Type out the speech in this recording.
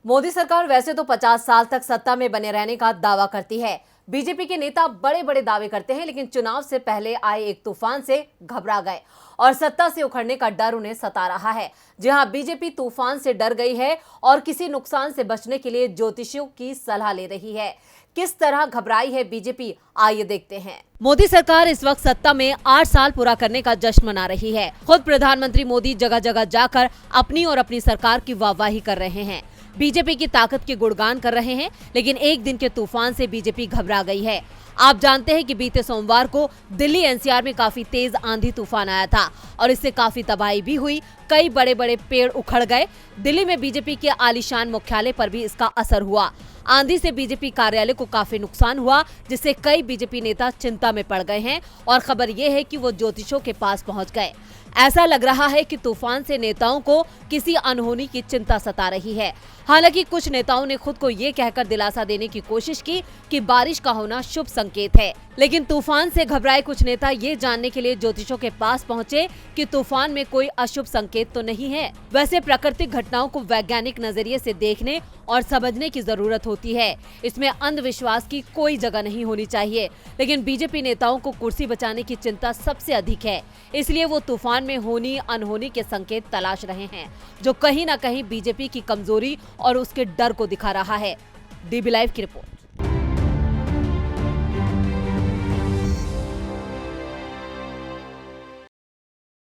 मोदी सरकार वैसे तो 50 साल तक सत्ता में बने रहने का दावा करती है। बीजेपी के नेता बड़े बड़े दावे करते हैं, लेकिन चुनाव से पहले आए एक तूफान से घबरा गए और सत्ता से उखड़ने का डर उन्हें सता रहा है। जी हां, बीजेपी तूफान से डर गई है और किसी नुकसान से बचने के लिए ज्योतिषियों की सलाह ले रही है। किस तरह घबराई है बीजेपी, आइए देखते हैं। मोदी सरकार इस वक्त सत्ता में 8 साल पूरा करने का जश्न मना रही है। खुद प्रधानमंत्री मोदी जगह जगह जाकर अपनी और अपनी सरकार की वाहवाही कर रहे हैं, बीजेपी की ताकत के गुणगान कर रहे हैं, लेकिन एक दिन के तूफान से बीजेपी घबरा गई है। आप जानते हैं कि बीते सोमवार को दिल्ली एनसीआर में काफी तेज आंधी तूफान आया था और इससे काफी तबाही भी हुई। कई बड़े बड़े पेड़ उखड़ गए। दिल्ली में बीजेपी के आलीशान मुख्यालय पर भी इसका असर हुआ। आंधी से बीजेपी कार्यालय को काफी नुकसान हुआ, जिससे कई बीजेपी नेता चिंता में पड़ गए हैं और खबर यह है कि वो ज्योतिषियों के पास पहुंच गए। ऐसा लग रहा है कि तूफान से नेताओं को किसी अनहोनी की चिंता सता रही है। हालांकि कुछ नेताओं ने खुद को ये कहकर दिलासा देने की कोशिश की कि बारिश का होना शुभ संकेत है, लेकिन तूफान से घबराए कुछ नेता ये जानने के लिए ज्योतिषियों के पास पहुंचे कि तूफान में कोई अशुभ संकेत तो नहीं है। वैसे प्राकृतिक घटनाओं को वैज्ञानिक नजरिए से देखने और समझने की जरूरत होती है। इसमें अंधविश्वास की कोई जगह नहीं होनी चाहिए, लेकिन बीजेपी नेताओं को कुर्सी बचाने की चिंता सबसे अधिक है, इसलिए वो तूफान में होनी अनहोनी के संकेत तलाश रहे हैं, जो कहीं न कहीं बीजेपी की कमजोरी और उसके डर को दिखा रहा है। डीबी लाइव की रिपोर्ट।